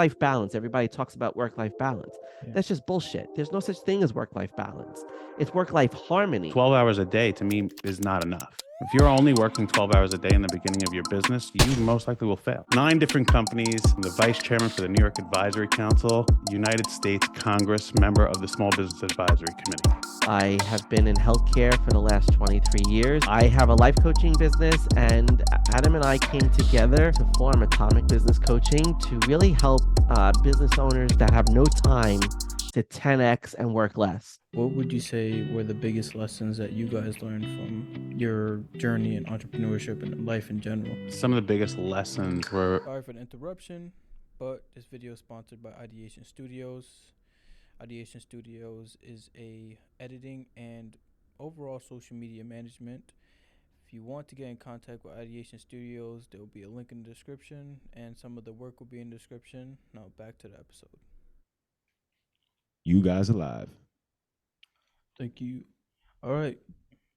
Life balance. Everybody talks about work-life balance. Yeah. That's just bullshit. There's no such thing as work-life balance. It's work-life harmony. 12 hours a day to me is not enough. If you're only working 12 hours a day in the beginning of your business, you most likely will fail. 9 different companies. I'm the vice chairman for the New York Advisory Council, United States Congress member of the Small Business Advisory Committee. I have been in healthcare for the last 23 years. I have a life coaching business, and Adam and I came together to form Atomic Business Coaching to really help business owners that have no time to 10x and work less. What would you say were the biggest lessons that you guys learned from your journey in entrepreneurship and life in general? Some of the biggest lessons were... Sorry for the interruption, but this video is sponsored by Ideation Studios. Ideation Studios is a editing and overall social media management. If you want to get in contact with Ideation Studios, there will be a link in the description, and some of the work will be in the description. Now back to the episode. You guys are live. Thank you. All right.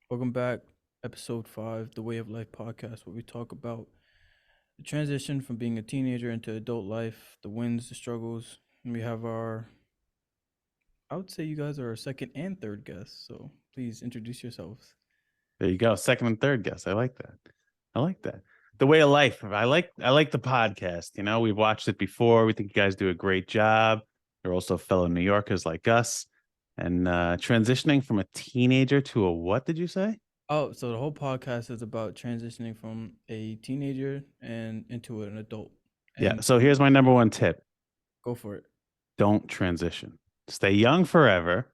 Welcome back. Episode 5, the Way of Life podcast, where we talk about the transition from being a teenager into adult life, the wins, the struggles. And we have I would say you guys are our second and third guests. So please introduce yourselves. There you go. Second and third guest. I like that. I like that. The Way of Life. I like the podcast. You know, we've watched it before. We think you guys do a great job. You're also fellow New Yorkers like us. And transitioning from a teenager to a what did you say? Oh, so the whole podcast is about transitioning from a teenager and into an adult. Yeah. So here's my number one tip. Go for it. Don't transition. Stay young forever.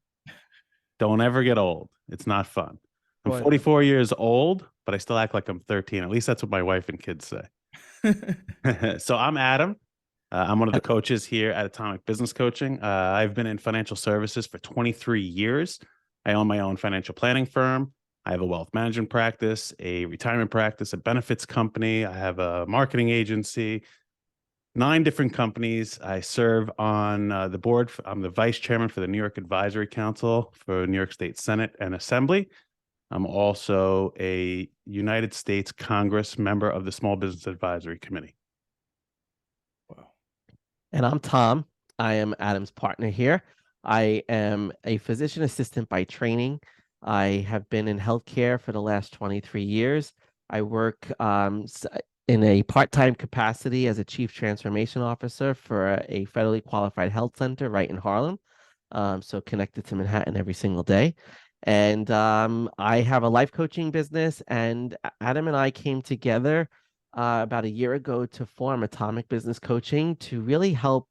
Don't ever get old. It's not fun. I'm 44 years old, but I still act like I'm 13. At least that's what my wife and kids say. So I'm Adam. I'm one of the coaches here at Atomic Business Coaching. I've been in financial services for 23 years. I own my own financial planning firm. I have a wealth management practice, a retirement practice, a benefits company. I have a marketing agency, 9 different companies. I serve on the board. I'm the vice chairman for the New York Advisory Council for New York State Senate and Assembly. I'm also a United States Congress member of the Small Business Advisory Committee. Wow. And I'm Tom. I am Adam's partner here. I am a physician assistant by training. I have been in healthcare for the last 23 years. I work in a part-time capacity as a chief transformation officer for a federally qualified health center right in Harlem. So connected to Manhattan every single day. And I have a life coaching business, and Adam and I came together about a year ago to form Atomic Business Coaching to really help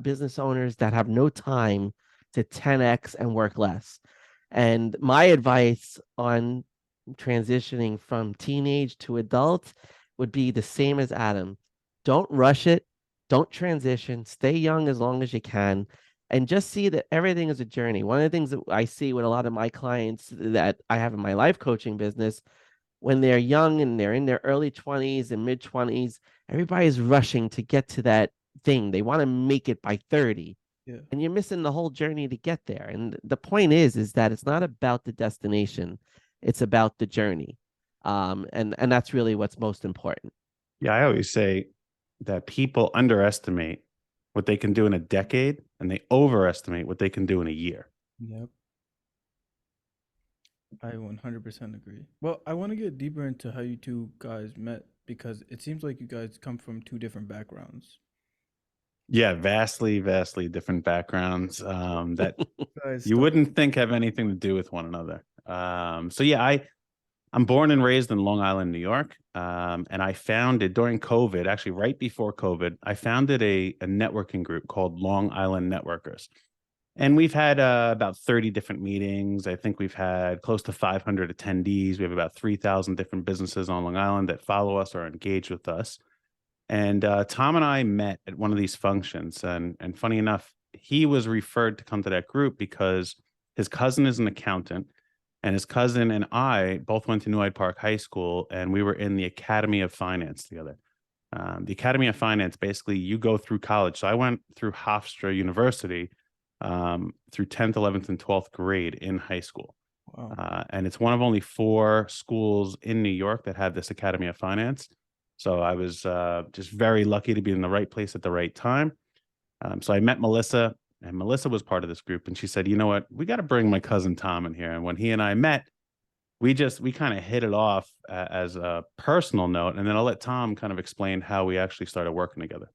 business owners that have no time to 10x and work less. And my advice on transitioning from teenage to adult would be the same as Adam. Don't rush it. Don't transition. Stay young as long as you can. And just see that everything is a journey. One of the things that I see with a lot of my clients that I have in my life coaching business, when they're young and they're in their early 20s and mid 20s, everybody's rushing to get to that thing. They want to make it by 30. Yeah. And you're missing the whole journey to get there. And the point is that it's not about the destination. It's about the journey. And that's really what's most important. Yeah, I always say that people underestimate what they can do in a decade, and they overestimate what they can do in a year. Yep. I 100% agree. Well, I want to get deeper into how you two guys met, because it seems like you guys come from 2 different backgrounds. Yeah, vastly different backgrounds that Guys, you wouldn't think have anything to do with one another. So yeah, I'm born and raised in Long Island, New York. And I founded during COVID, actually right before COVID, I founded a networking group called Long Island Networkers. And we've had about 30 different meetings. I think we've had close to 500 attendees. We have about 3,000 different businesses on Long Island that follow us or engage with us. And Tom and I met at one of these functions. And funny enough, he was referred to come to that group because his cousin is an accountant. And his cousin and I both went to New Hyde Park High School, and we were in the Academy of Finance together. The Academy of Finance, basically, you go through college. So I went through Hofstra University through 10th, 11th, and 12th grade in high school. Wow. And it's one of only 4 schools in New York that have this Academy of Finance. So I was just very lucky to be in the right place at the right time. So I met Melissa, and Melissa was part of this group, and she said, "You know what? We got to bring my cousin Tom in here." And when he and I met, we kind of hit it off as a personal note, and then I'll let Tom kind of explain how we actually started working together.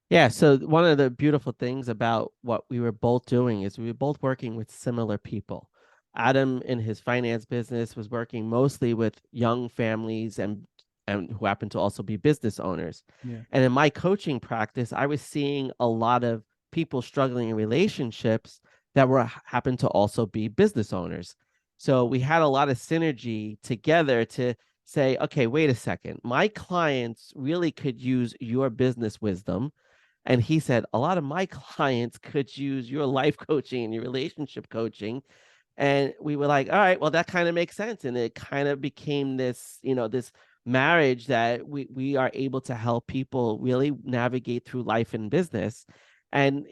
Yeah, so one of the beautiful things about what we were both doing is we were both working with similar people. Adam in his finance business was working mostly with young families and who happen to also be business owners. Yeah. And in my coaching practice, I was seeing a lot of people struggling in relationships that were happened to also be business owners. So we had a lot of synergy together to say, okay, wait a second. My clients really could use your business wisdom, and he said, a lot of my clients could use your life coaching and your relationship coaching. And we were like, all right, well, that kind of makes sense. And it kind of became this, this marriage that we are able to help people really navigate through life and business. And,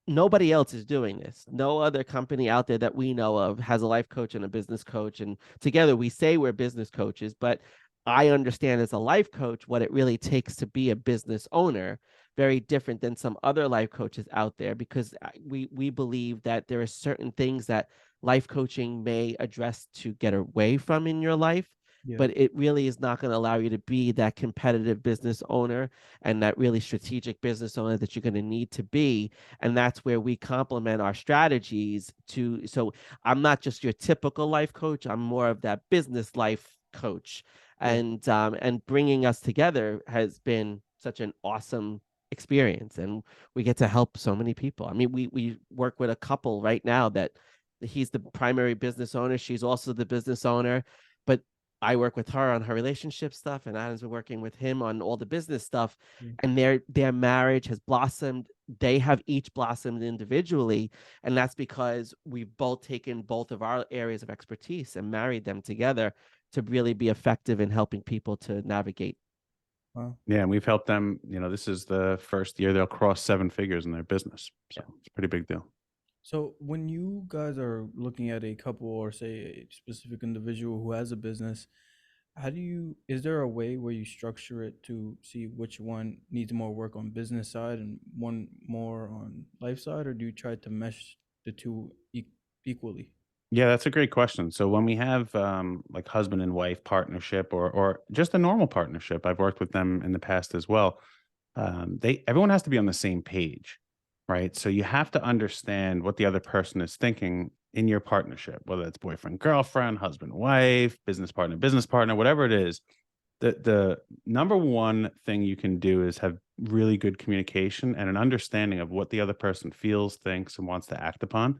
nobody else is doing this. No other company out there that we know of has a life coach and a business coach. And together we say we're business coaches, but I understand as a life coach what it really takes to be a business owner, very different than some other life coaches out there, because we believe that there are certain things that life coaching may address to get away from in your life, Yeah. but it really is not going to allow you to be that competitive business owner and that really strategic business owner that you're going to need to be. And that's where we complement our strategies to. So I'm not just your typical life coach, I'm more of that business life coach. Yeah. And bringing us together has been such an awesome experience, and we get to help so many people. I mean, we work with a couple right now that he's the primary business owner, she's also the business owner, but I work with her on her relationship stuff, and Adam's been working with him on all the business stuff. Yeah. And their marriage has blossomed. They have each blossomed individually, and that's because we've both taken both of our areas of expertise and married them together to really be effective in helping people to navigate. Wow. Yeah, and we've helped them. This is the first year they'll cross seven figures in their business, so Yeah. it's a pretty big deal. So when you guys are looking at a couple or say a specific individual who has a business, is there a way where you structure it to see which one needs more work on business side and one more on life side, or do you try to mesh the two equally? Yeah, that's a great question. So when we have like husband and wife partnership or just a normal partnership, I've worked with them in the past as well. They everyone has to be on the same page, right? So you have to understand what the other person is thinking in your partnership, whether it's boyfriend, girlfriend, husband, wife, business partner, whatever it is. The number one thing you can do is have really good communication and an understanding of what the other person feels, thinks, and wants to act upon.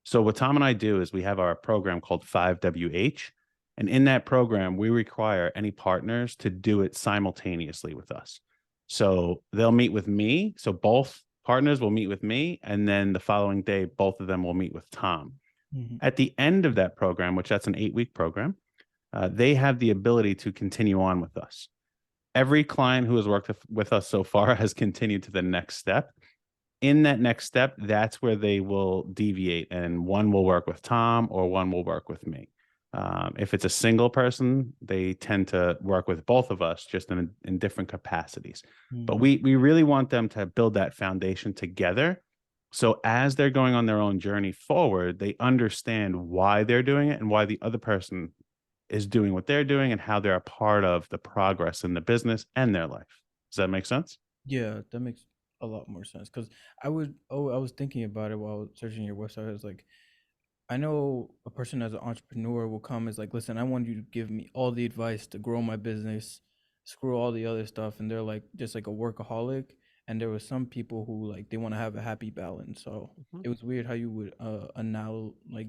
So what Tom and I do is we have our program called 5WH. And in that program, we require any partners to do it simultaneously with us. So they'll meet with me. So both partners will meet with me. And then the following day, both of them will meet with Tom. Hmm. At the end of that program, which that's an 8-week program, they have the ability to continue on with us. Every client who has worked with us so far has continued to the next step. In that next step, that's where they will deviate, and one will work with Tom or one will work with me. If it's a single person, they tend to work with both of us, just in different capacities. But Hmm. we really want them to build that foundation together. So as they're going on their own journey forward, they understand why they're doing it and why the other person is doing what they're doing and how they're a part of the progress in the business and their life. Does that make sense? Yeah, that makes a lot more sense because I was thinking about it while I was searching your website. I was like, I know a person as an entrepreneur will come as like, listen, I want you to give me all the advice to grow my business, screw all the other stuff, and they're like just like a workaholic. And there was some people who like they want to have a happy balance. So Mhm. it was weird how you would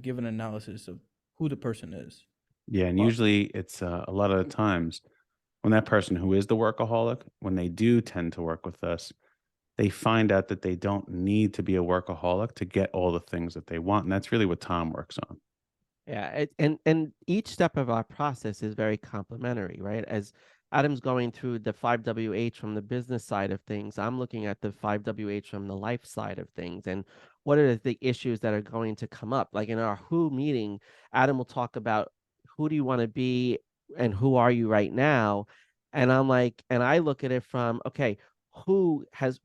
give an analysis of who the person is. Yeah, and Well, usually it's a lot of the times when that person who is the workaholic, when they do tend to work with us, they find out that they don't need to be a workaholic to get all the things that they want. And that's really what Tom works on. yeah, and each step of our process is very complementary, right? As Adam's going through the 5WH from the business side of things, I'm looking at the 5WH from the life side of things. And what are the issues that are going to come up? Like in our Who meeting, Adam will talk about who do you want to be and who are you right now? And I'm like, and I look at it from, okay, who has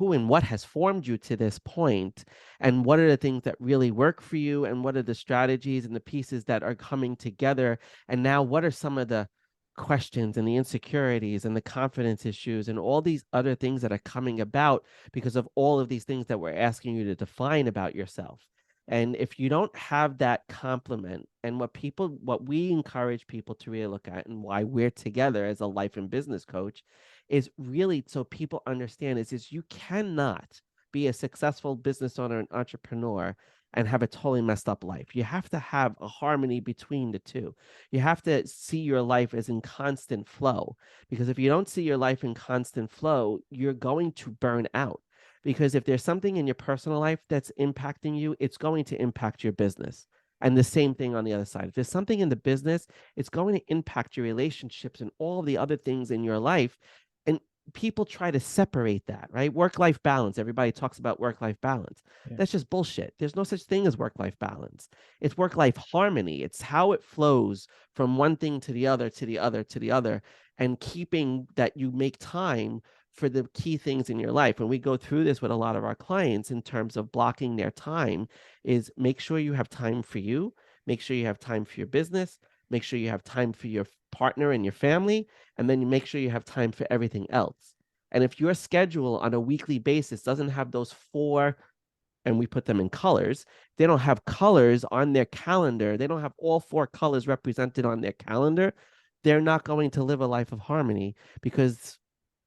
who and what has formed you to this point, and what are the things that really work for you, and what are the strategies and the pieces that are coming together, and now what are some of the questions and the insecurities and the confidence issues and all these other things that are coming about because of all of these things that we're asking you to define about yourself. And if you don't have that complement, and what we encourage people to really look at, and why we're together as a life and business coach, is really so people understand is you cannot be a successful business owner and entrepreneur and have a totally messed up life. You have to have a harmony between the two. You have to see your life as in constant flow, because if you don't see your life in constant flow, you're going to burn out. Because if there's something in your personal life that's impacting you, it's going to impact your business. And the same thing on the other side. If there's something in the business, it's going to impact your relationships and all the other things in your life. And people try to separate that, right? Work life balance. Everybody talks about work life balance. Yeah. That's just bullshit. There's no such thing as work life balance. It's work life harmony. It's how it flows from one thing to the other, to the other, to the other, and keeping that you make time for the key things in your life. When we go through this with a lot of our clients in terms of blocking their time, is make sure you have time for you, make sure you have time for your business, make sure you have time for your partner and your family, and then you make sure you have time for everything else. And if your schedule on a weekly basis doesn't have those four, and we put them in colors, they don't have colors on their calendar, they don't have all four colors represented on their calendar, they're not going to live a life of harmony, because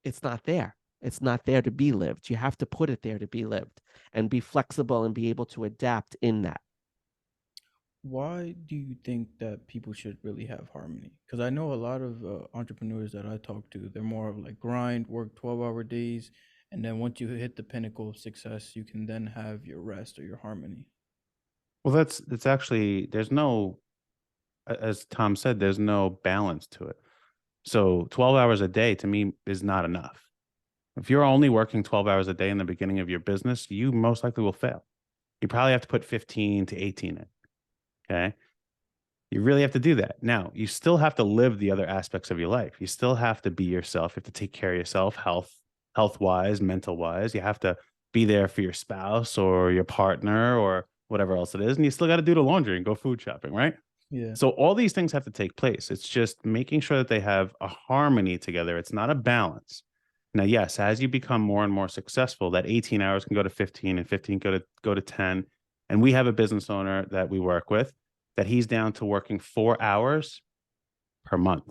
it's not there. It's not there to be lived. You have to put it there to be lived, and be flexible and be able to adapt in that. Why do you think that people should really have harmony? Because I know a lot of entrepreneurs that I talk to, they're more of like grind, work 12-hour days, and then once you hit the pinnacle of success, you can then have your rest or your harmony. Well, that's actually there's no, as Tom said, there's no balance to it. So 12 hours a day to me is not enough. If you're only working 12 hours a day in the beginning of your business, you most likely will fail. You probably have to put 15 to 18 in. Okay. You really have to do that. Now, you still have to live the other aspects of your life. You still have to be yourself. You have to take care of yourself, health wise, mental wise. You have to be there for your spouse or your partner or whatever else it is. And you still got to do the laundry and go food shopping, right? Yeah. So all these things have to take place. It's just making sure that they have a harmony together. It's not a balance. Now, yes, as you become more and more successful, that 18 hours can go to 15 and 15 go to 10. And we have a business owner that we work with that he's down to working 4 hours per month.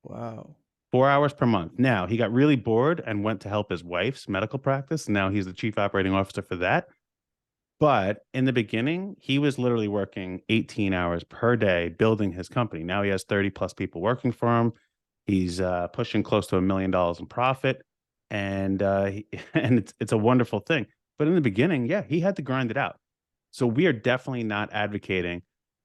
Wow. 4 hours per month. Now, he got really bored and went to help his wife's medical practice. Now he's the chief operating officer for that. But in the beginning, he was literally working 18 hours per day building his company. Now he has 30 plus people working for him. He's pushing close to $1 million in profit, and and it's a wonderful thing. But in the beginning, yeah, he had to grind it out. So we are definitely not advocating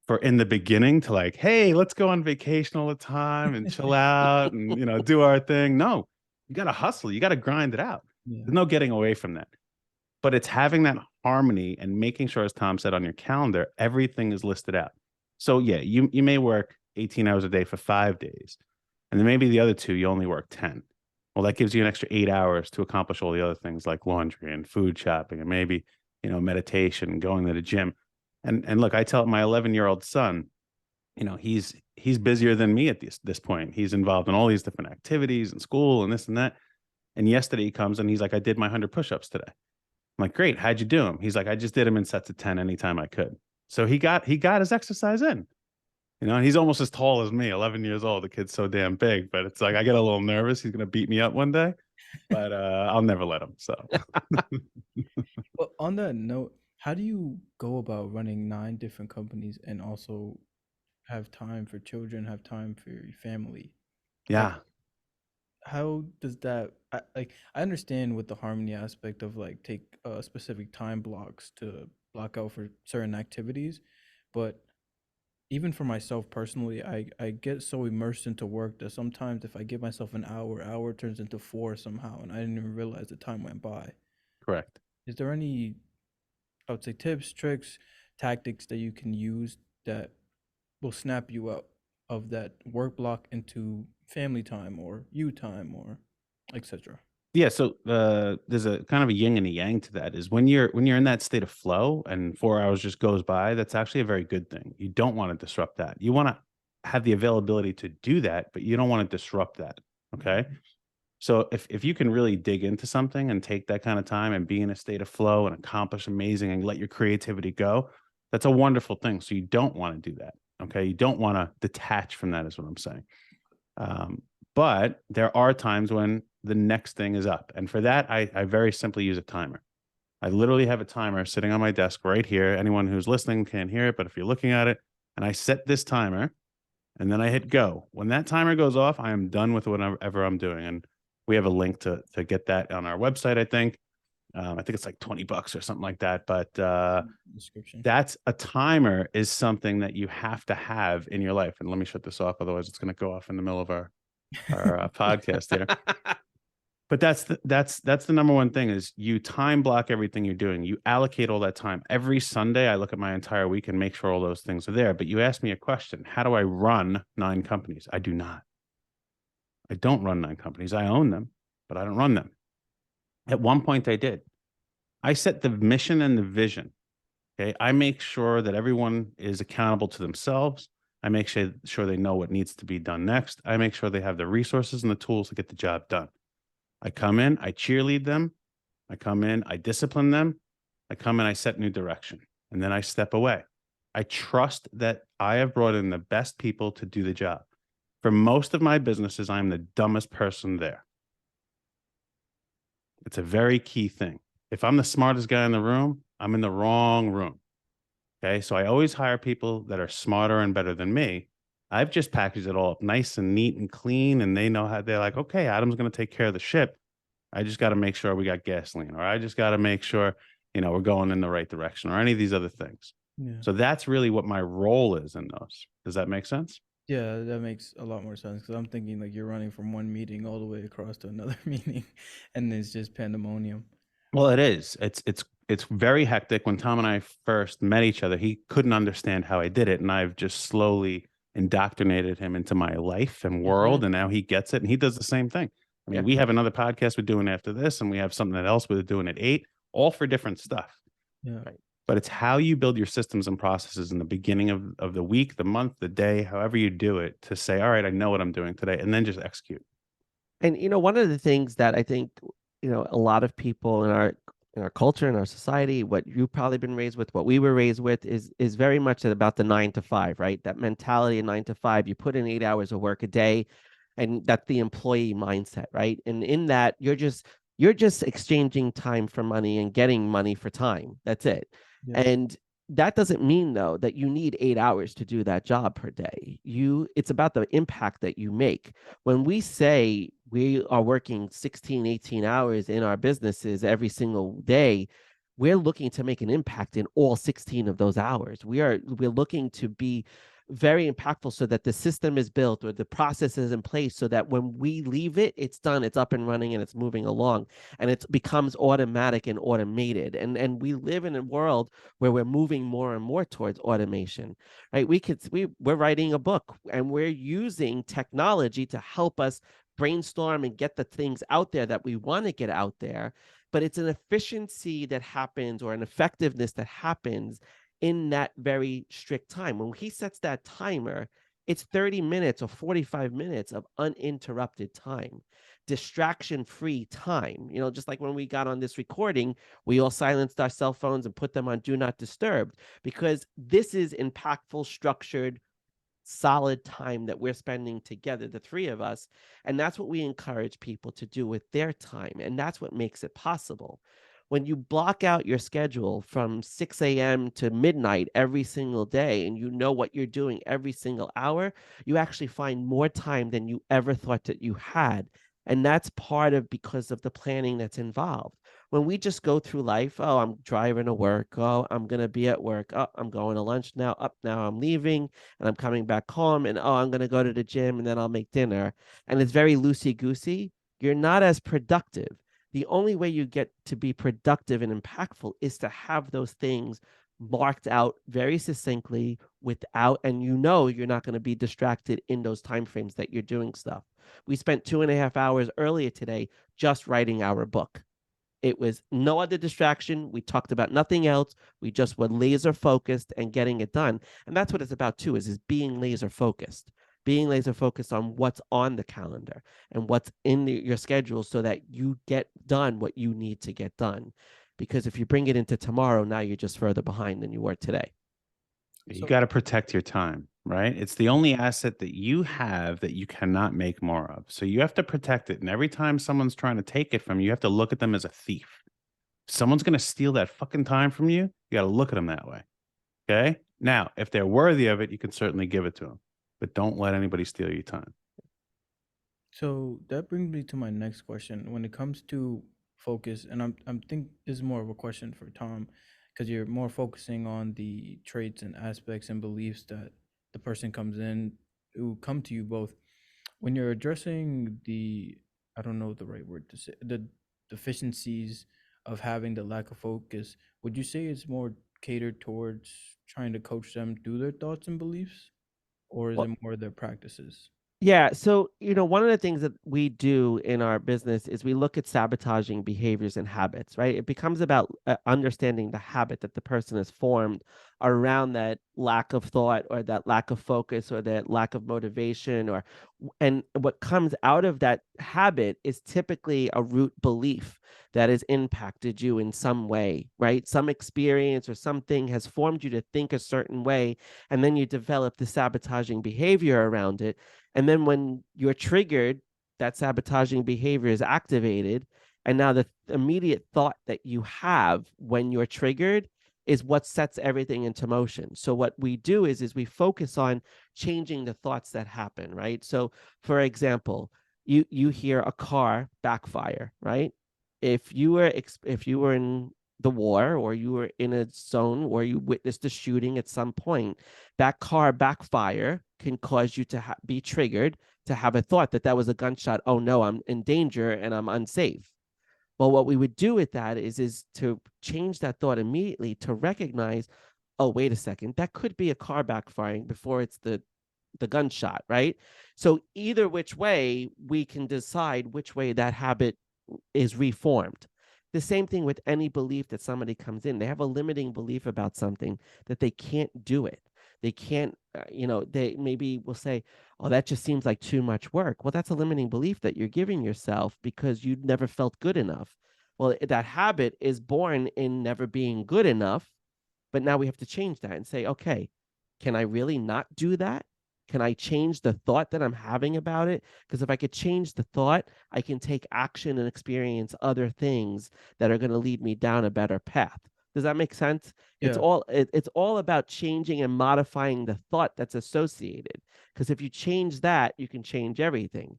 for in the beginning to like, hey, let's go on vacation all the time and chill out and do our thing. No, you got to hustle. You got to grind it out. Yeah. There's no getting away from that. But it's having that harmony and making sure, as Tom said, on your calendar, everything is listed out. So yeah, you may work 18 hours a day for 5 days, and then maybe the other two you only work 10. Well, that gives you an extra 8 hours to accomplish all the other things like laundry and food shopping and maybe meditation and going to the gym. And look, I tell my 11-year-old son, he's busier than me at this point. He's involved in all these different activities and school and this and that. And yesterday he comes and he's like, I did my 100 push-ups today. I'm like, great. How'd you do them? He's like, I just did them in sets of 10 anytime I could. So he got his exercise in. And he's almost as tall as me, 11 years old. The kid's so damn big, but it's like I get a little nervous. He's gonna beat me up one day, but I'll never let him. So Well, on that note, how do you go about running 9 different companies and also have time for children, have time for your family? Like, yeah, how does that I understand with the harmony aspect of like take specific time blocks to block out for certain activities, but even for myself personally, I get so immersed into work that sometimes if I give myself an hour turns into 4 somehow, and I didn't even realize the time went by. correct. Is there any, I would say, tips, tricks, tactics that you can use that will snap you out of that work block into family time or you time or etc.? Yeah, so there's a kind of a yin and a yang to that. Is when you're in that state of flow and 4 hours just goes by, that's actually a very good thing. You don't want to disrupt that. You want to have the availability to do that, but you don't want to disrupt that. Okay. So if you can really dig into something and take that kind of time and be in a state of flow and accomplish amazing and let your creativity go, that's a wonderful thing. So you don't want to do that. Okay. You don't want to detach from that, is what I'm saying. Um, but there are times when the next thing is up. And for that, I very simply use a timer. I literally have a timer sitting on my desk right here. Anyone who's listening can't hear it, but if you're looking at it, and I set this timer and then I hit go. When that timer goes off, I am done with whatever I'm doing. And we have a link to get that on our website, I think. I think it's like $20 or something like that. But Description. that's a timer is something that you have to have in your life. And let me shut this off, otherwise it's going to go off in the middle of our podcast here. But that's the number one thing is you time block everything you're doing. You allocate all that time. Every Sunday, I look at my entire week and make sure all those things are there. But you asked me a question: how do I run 9 companies? I do not. I don't run 9 companies. I own them, but I don't run them. At one point, I did. I set the mission and the vision. Okay, I make sure that everyone is accountable to themselves. I make sure they know what needs to be done next. I make sure they have the resources and the tools to get the job done. I come in, I cheerlead them. I come in, I discipline them. I come in, I set new direction, and then I step away. I trust that I have brought in the best people to do the job. For most of my businesses, I'm the dumbest person there. It's a very key thing. If I'm the smartest guy in the room, I'm in the wrong room. Okay. So I always hire people that are smarter and better than me. I've just packaged it all up nice and neat and clean. And they know how they're like, okay, Adam's going to take care of the ship. I just got to make sure we got gasoline, or I just got to make sure, we're going in the right direction, or any of these other things. Yeah. So that's really what my role is in those. Does that make sense? Yeah, that makes a lot more sense because I'm thinking like you're running from one meeting all the way across to another meeting, and it's just pandemonium. Well, it is. It's very hectic. When Tom and I first met each other, he couldn't understand how I did it, and I've just slowly indoctrinated him into my life and Hmm. world, and now he gets it, and he does the same thing. I Yeah. mean, we have another podcast we're doing after this, and we have something else we're doing at 8, all for different stuff. Yeah. Right. But it's how you build your systems and processes in the beginning of the week, the month, the day, however you do it, to say, all right, I know what I'm doing today, and then just execute. And one of the things that I think, a lot of people in our culture, in our society, what you've probably been raised with, what we were raised with is very much about the 9 to 5, right? That mentality of 9 to 5. You put in 8 hours of work a day, and that's the employee mindset, right? And in that, you're just exchanging time for money and getting money for time. That's it. Yeah. And that doesn't mean though that you need 8 hours to do that job per day. It's about the impact that you make. When we say we are working 16, 18 hours in our businesses every single day, we're looking to make an impact in all 16 of those hours. We're looking to be very impactful so that the system is built or the process is in place so that when we leave it, it's done, it's up and running, and it's moving along, and it becomes automatic and automated. And we live in a world where we're moving more and more towards automation, right? We're writing a book and we're using technology to help us brainstorm and get the things out there that we want to get out there. But it's an efficiency that happens or an effectiveness that happens in that very strict time. When he sets that timer, it's 30 minutes or 45 minutes of uninterrupted time, distraction free time. Just like when we got on this recording, we all silenced our cell phones and put them on do not disturb, because this is impactful, structured, solid time that we're spending together, the three of us. And that's what we encourage people to do with their time. And that's what makes it possible. When you block out your schedule from 6 a.m. to midnight every single day, and you know what you're doing every single hour, you actually find more time than you ever thought that you had. And that's part of because of the planning that's involved. When we just go through life, oh, I'm driving to work. Oh, I'm going to be at work. Oh, I'm going to lunch now. Up now, I'm leaving and I'm coming back home, and oh, I'm going to go to the gym and then I'll make dinner. And it's very loosey goosey. You're not as productive. The only way you get to be productive and impactful is to have those things marked out very succinctly without, and you know you're not going to be distracted in those time frames that you're doing stuff. We spent 2.5 hours earlier today just writing our book. It was no other distraction. We talked about nothing else. We just were laser focused and getting it done. And that's what it's about too, is being laser focused. Being laser focused on what's on the calendar and what's in your schedule so that you get done what you need to get done. Because if you bring it into tomorrow, now you're just further behind than you were today. You So got to protect your time, right? It's the only asset that you have that you cannot make more of. So you have to protect it. And every time someone's trying to take it from you, you have to look at them as a thief. If someone's going to steal that fucking time from you, you got to look at them that way. Okay. Now, if they're worthy of it, you can certainly give it to them, but don't let anybody steal your time. So that brings me to my next question. When it comes to focus, and I'm think this is more of a question for Tom, because you're more focusing on the traits and aspects and beliefs that the person comes in who come to you both. When you're addressing the, I don't know the right word to say, the deficiencies of having the lack of focus, would you say it's more catered towards trying to coach them through their thoughts and beliefs, or is Well, it more their practices? yeah. So, one of the things that we do in our business is we look at sabotaging behaviors and habits, right? It becomes about understanding the habit that the person has formed around that lack of thought or that lack of focus or that lack of motivation and what comes out of that habit is typically a root belief that has impacted you in some way, right? Some experience or something has formed you to think a certain way, and then you develop the sabotaging behavior around it, and then when you're triggered, that sabotaging behavior is activated. And now the immediate thought that you have when you're triggered is what sets everything into motion. So what we do is we focus on changing the thoughts that happen, right? So for example, you hear a car backfire, right? If you were in the war or you were in a zone where you witnessed a shooting at some point, that car backfire can cause you to be triggered to have a thought that that was a gunshot. Oh no, I'm in danger and I'm unsafe. Well, what we would do with that is to change that thought immediately to recognize, oh, wait a second, that could be a car backfiring before it's the gunshot, right? So either which way, we can decide which way that habit is reformed. The same thing with any belief that somebody comes in. They have a limiting belief about something that they can't do it. They can't, they maybe will say, oh, that just seems like too much work. Well, that's a limiting belief that you're giving yourself because you never felt good enough. Well, that habit is born in never being good enough, but now we have to change that and say, okay, can I really not do that? Can I change the thought that I'm having about it? Because if I could change the thought, I can take action and experience other things that are going to lead me down a better path. Does that make sense? It's Yeah. all about changing and modifying the thought that's associated. Because if you change that, you can change everything.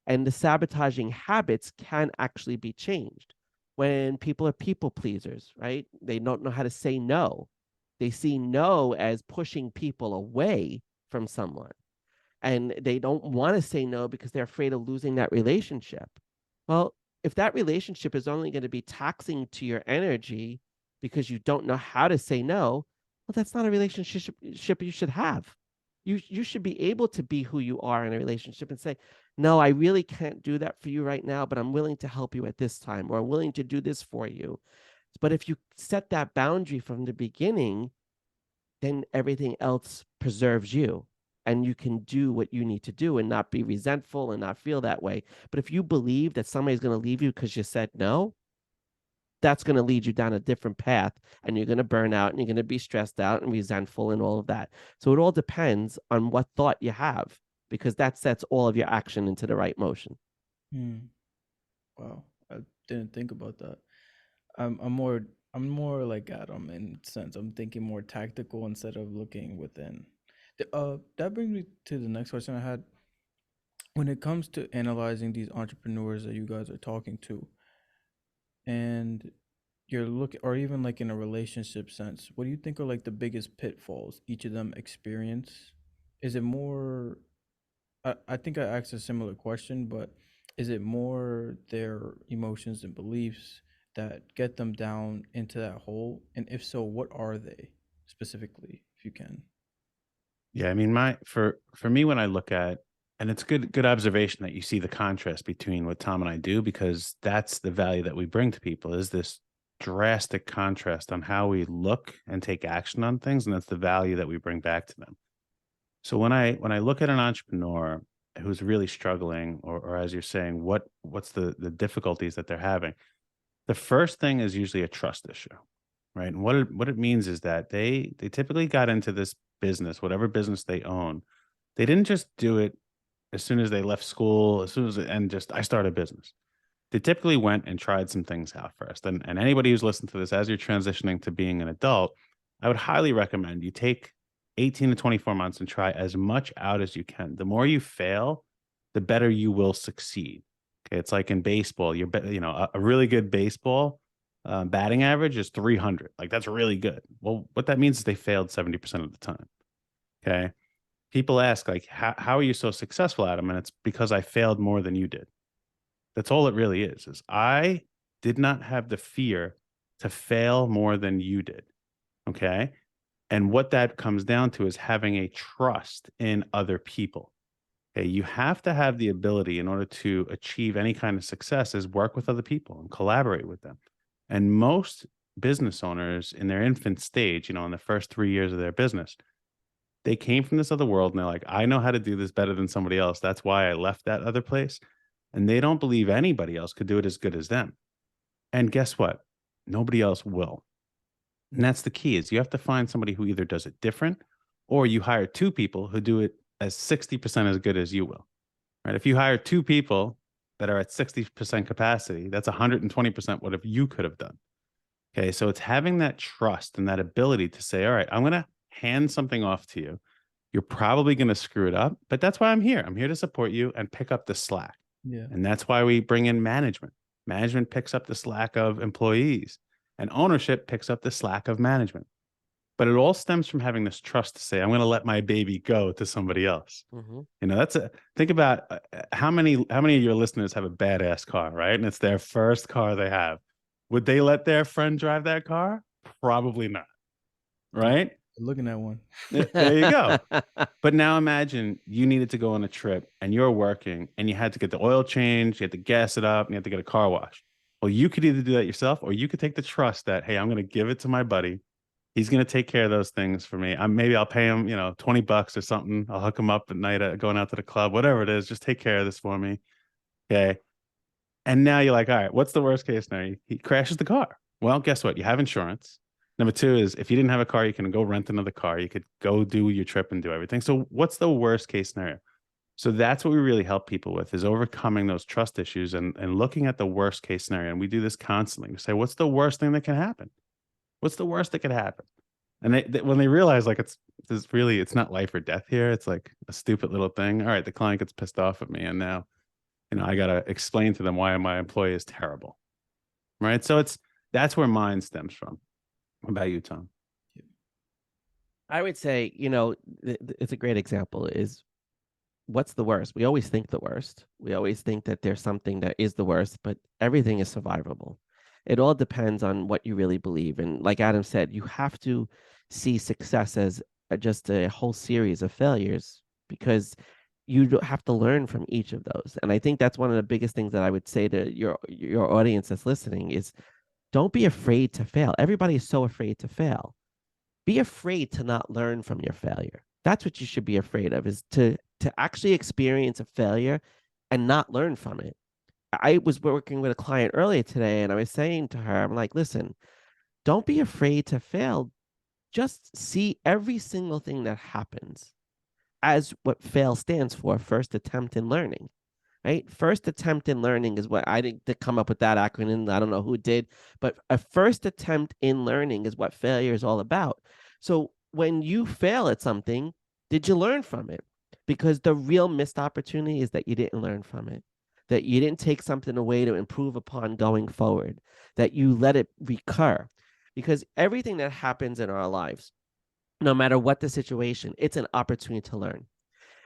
And the sabotaging habits can actually be changed. When people are people pleasers, right? They don't know how to say no. They see no as pushing people away from someone, and they don't want to say no because they're afraid of losing that relationship. Well, if that relationship is only going to be taxing to your energy because you don't know how to say no, well, that's not a relationship you should have. You should be able to be who you are in a relationship and say, no, I really can't do that for you right now, but I'm willing to help you at this time, or I'm willing to do this for you. But if you set that boundary from the beginning, then everything else preserves you and you can do what you need to do and not be resentful and not feel that way. But if you believe that somebody's going to leave you because you said no, that's going to lead you down a different path and you're going to burn out and you're going to be stressed out and resentful and all of that. So it all depends on what thought you have because that sets all of your action into the right motion. Hmm. Wow. I didn't think about that. I'm more like Adam in sense. I'm thinking more tactical instead of looking within. That brings me to the next question I had. When it comes to analyzing these entrepreneurs that you guys are talking to, and you're looking, or even like in a relationship sense, what do you think are like the biggest pitfalls each of them experience? Is it more? I think I asked a similar question, but is it more their emotions and beliefs that get them down into that hole? And if so, what are they? specifically, if you can. Yeah, I mean, for me, when I look at, and it's good observation that you see the contrast between what Tom and I do, because that's the value that we bring to people, is this drastic contrast on how we look and take action on things, and that's the value that we bring back to them. So when I look at an entrepreneur who's really struggling, or as you're saying, what's the difficulties that they're having, the first thing is usually a trust issue, right? And what it means is that they typically got into this business, whatever business they own. They didn't just do it as soon as they left school, as soon as and just I start a business. They typically went and tried some things out first. And anybody who's listened to this as you're transitioning to being an adult, I would highly recommend you take 18 to 24 months and try as much out as you can. The more you fail, the better you will succeed. Okay, it's like in baseball. A really good baseball batting average is 300. Like that's really good. Well, what that means is they failed 70% of the time. Okay, people ask like, how are you so successful, Adam? And it's because I failed more than you did. That's all it really is I did not have the fear to fail more than you did. Okay. And what that comes down to is having a trust in other people. Okay. You have to have the ability in order to achieve any kind of success is work with other people and collaborate with them. And most business owners in their infant stage, in the first 3 years of their business, they came from this other world and they're like, I know how to do this better than somebody else. That's why I left that other place. And they don't believe anybody else could do it as good as them. And guess what? Nobody else will. And that's the key is you have to find somebody who either does it different or you hire two people who do it as 60% as good as you will. Right? If you hire two people that are at 60% capacity, that's 120% what if you could have done. Okay. So it's having that trust and that ability to say, all right, I'm going to hand something off to you. You're probably going to screw it up, but that's why I'm here. I'm here to support you and pick up the slack. Yeah. And that's why we bring in management. Management picks up the slack of employees, and ownership picks up the slack of management. But it all stems from having this trust to say, I'm going to let my baby go to somebody else. Mm-hmm. Think about how many of your listeners have a badass car, right? And it's their first car they have. Would they let their friend drive that car? Probably not, right? Looking at one. There you go. But now imagine you needed to go on a trip and you're working and you had to get the oil change, you had to gas it up, and you had to get a car wash. Well, you could either do that yourself or you could take the trust that, hey, I'm going to give it to my buddy. He's going to take care of those things for me. Maybe I'll pay him, $20 or something. I'll hook him up at night going out to the club, whatever it is. Just take care of this for me. Okay. And now you're like, all right, what's the worst case scenario? He crashes the car. Well, guess what? You have insurance. Number two is if you didn't have a car, you can go rent another car. You could go do your trip and do everything. So what's the worst case scenario? So that's what we really help people with is overcoming those trust issues and looking at the worst case scenario. And we do this constantly. We say, what's the worst thing that can happen? What's the worst that could happen? And when they realize like it's not life or death here. It's like a stupid little thing. All right, the client gets pissed off at me, and now, I got to explain to them why my employee is terrible. Right. So that's where mine stems from. What about you, Tom? I would say, it's a great example is what's the worst? We always think the worst. We always think that there's something that is the worst, but everything is survivable. It all depends on what you really believe. And like Adam said, you have to see success as just a whole series of failures because you have to learn from each of those. And I think that's one of the biggest things that I would say to your audience that's listening is don't be afraid to fail. Everybody is so afraid to fail. Be afraid to not learn from your failure. That's what you should be afraid of is to actually experience a failure and not learn from it. I was working with a client earlier today and I was saying to her, I'm like, listen, don't be afraid to fail. Just see every single thing that happens as what fail stands for, first attempt in learning. Right? First attempt in learning is what I didn't come up with that acronym. I don't know who did, but a first attempt in learning is what failure is all about. So when you fail at something, did you learn from it? Because the real missed opportunity is that you didn't learn from it, that you didn't take something away to improve upon going forward, that you let it recur. Because everything that happens in our lives, no matter what the situation, it's an opportunity to learn.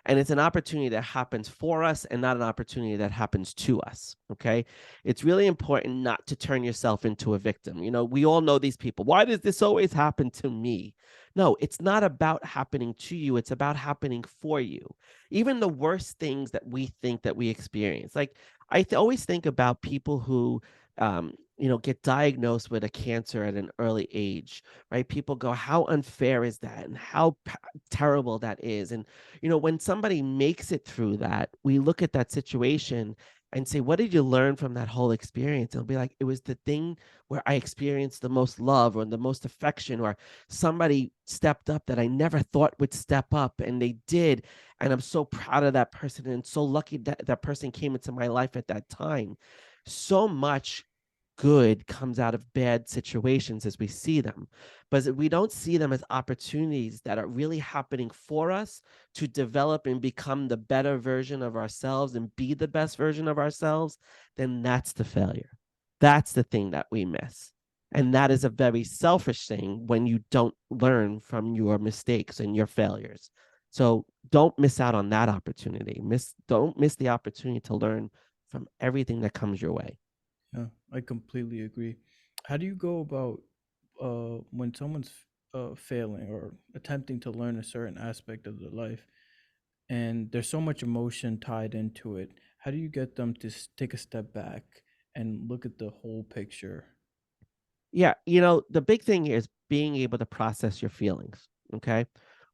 And it's an opportunity that happens for us and not an opportunity that happens to us. Okay. It's really important not to turn yourself into a victim. We all know these people. Why does this always happen to me? No, it's not about happening to you, it's about happening for you. Even the worst things that we think that we experience. Like always think about people who get diagnosed with a cancer at an early age, right? People go, how unfair is that? And how terrible that is. And, when somebody makes it through that, we look at that situation and say, what did you learn from that whole experience? It'll be like, it was the thing where I experienced the most love or the most affection, or somebody stepped up that I never thought would step up, and they did. And I'm so proud of that person and so lucky that that person came into my life at that time. So much good comes out of bad situations as we see them, but we don't see them as opportunities that are really happening for us to develop and become the better version of ourselves and be the best version of ourselves. Then that's the failure. That's the thing that we miss. And that is a very selfish thing when you don't learn from your mistakes and your failures. So don't miss out on that opportunity. Don't miss the opportunity to learn from everything that comes your way. Yeah, I completely agree. How do you go about when someone's failing or attempting to learn a certain aspect of their life, and there's so much emotion tied into it? How do you get them to take a step back and look at the whole picture? Yeah, the big thing here is being able to process your feelings. Okay.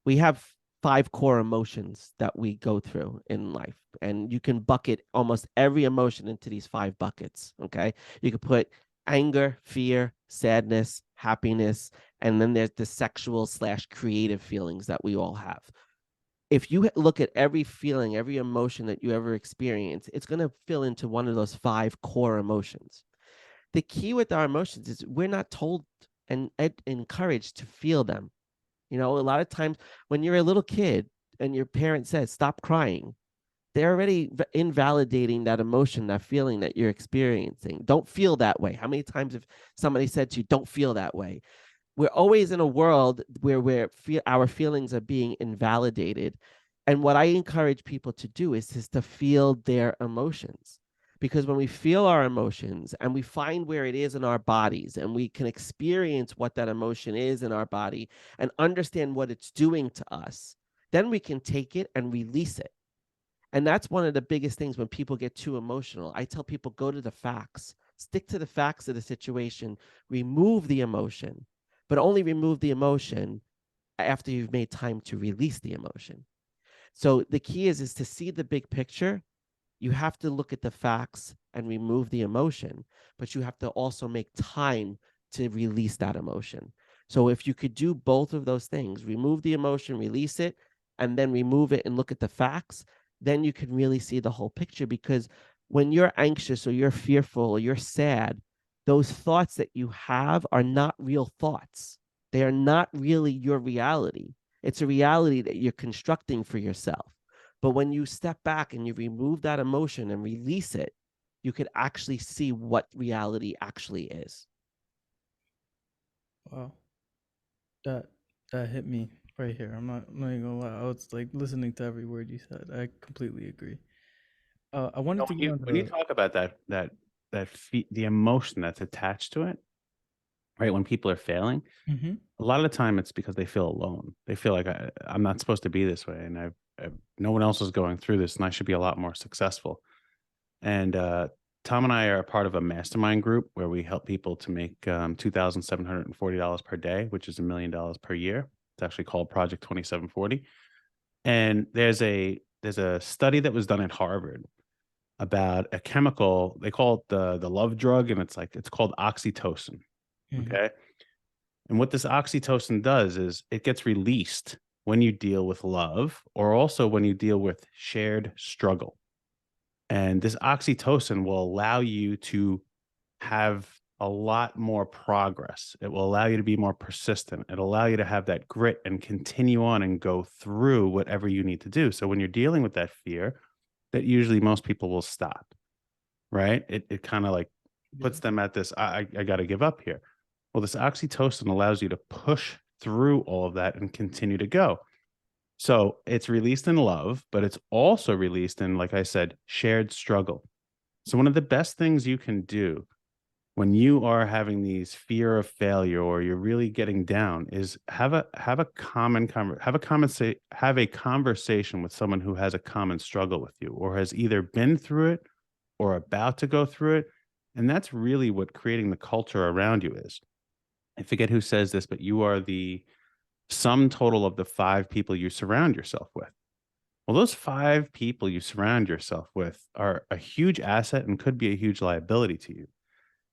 We have five core emotions that we go through in life, and you can bucket almost every emotion into these five buckets. Okay. You could put anger, fear, sadness, happiness, and then there's the sexual slash creative feelings that we all have. If you look at every feeling, every emotion that you ever experience, it's going to fill into one of those five core emotions. The key with our emotions is we're not told and encouraged to feel them. A lot of times when you're a little kid and your parent says, stop crying, they're already invalidating that emotion, that feeling that you're experiencing. Don't feel that way. How many times have somebody said to you, don't feel that way? We're always in a world where our feelings are being invalidated. And what I encourage people to do is to feel their emotions. Because when we feel our emotions and we find where it is in our bodies and we can experience what that emotion is in our body and understand what it's doing to us, then we can take it and release it. And that's one of the biggest things when people get too emotional. I tell people, go to the facts, stick to the facts of the situation, remove the emotion, but only remove the emotion after you've made time to release the emotion. So the key is to see the big picture. You have to look at the facts and remove the emotion, but you have to also make time to release that emotion. So if you could do both of those things, remove the emotion, release it, and then remove it and look at the facts, then you can really see the whole picture. Because when you're anxious or you're fearful or you're sad, those thoughts that you have are not real thoughts. They are not really your reality. It's a reality that you're constructing for yourself. But when you step back and you remove that emotion and release it, you could actually see what reality actually is. Wow, that that hit me right here. I'm not even gonna lie. I was like listening to every word you said. I completely agree. I wanted to When get on you the. talk about the emotion that's attached to it, right? When people are failing, Mhm. a lot of the time it's because they feel alone. They feel like I'm not supposed to be this way, and no one else is going through this, and I should be a lot more successful. And Tom and I are a part of a mastermind group where we help people to make $2,740 per day, which is $1 million per year. It's actually called Project 2740. And there's a study that was done at Harvard about a chemical. They call it the love drug, and it's called oxytocin. Mhm. Okay. And what this oxytocin does is it gets released when you deal with love or also when you deal with shared struggle. And this oxytocin will allow you to have a lot more progress. It will allow you to be more persistent. It'll allow you to have that grit and continue on and go through whatever you need to do. So when you're dealing with that fear, that usually most people will stop, right? It kind of like Yeah. puts them at this, I got to give up here. Well, this oxytocin allows you to push through all of that and continue to go. So it's released in love, but it's also released in, like I said, shared struggle. So one of the best things you can do when you are having these fear of failure or you're really getting down, is have a have a conversation with someone who has a common struggle with you or has either been through it or about to go through it. And that's really what creating the culture around you is. I forget who says this, but you are the sum total of the 5 people you surround yourself with. Well, those 5 people you surround yourself with are a huge asset and could be a huge liability to you.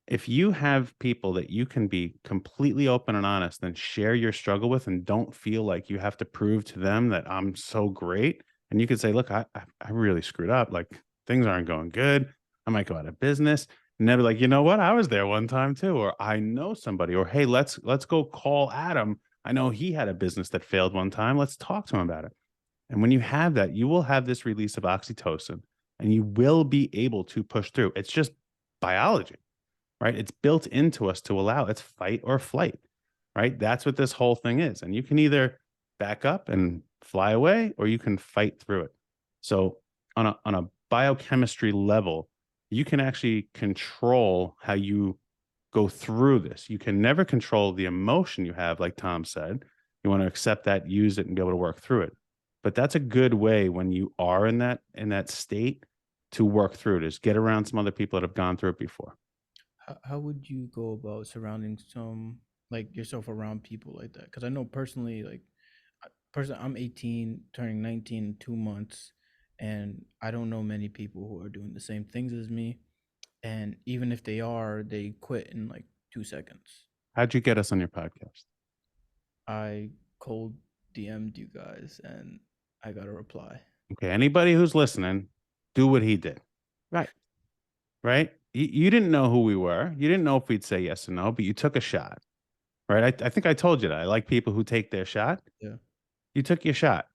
If you have people that you can be completely open and honest and share your struggle with and don't feel like you have to prove to them that I'm so great, and you can say, look, I really screwed up. Like things aren't going good. I might go out of business. And they'll be like, you know what? I was there one time too. Or I know somebody. Or hey, let's go call Adam. I know he had a business that failed one time. Let's talk to him about it. And when you have that, you will have this release of oxytocin and you will be able to push through. It's just biology, right? It's built into us to allow it's fight or flight, right? That's what this whole thing is. And you can either back up and fly away or you can fight through it. So on a biochemistry level, you can actually control how you go through this. You can never control the emotion you have, like Tom said. You want to accept that, use it, and be able to work through it. But that's a good way when you are in that state to work through it is get around some other people that have gone through it before. How would you go about surrounding some like yourself around people like that? Because I know personally, like personally, I'm 18, turning 19 in 2 months, and I don't know many people who are doing the same things as me. And even if they are, they quit in like 2 seconds. How'd you get us on your podcast? I cold DM'd you guys, and I got a reply. Okay, anybody who's listening, do what he did, Right. right? You didn't know who we were. You didn't know if we'd say yes or no, but you took a shot, right? I think I told you that. I like people who take their shot. Yeah. You took your shot.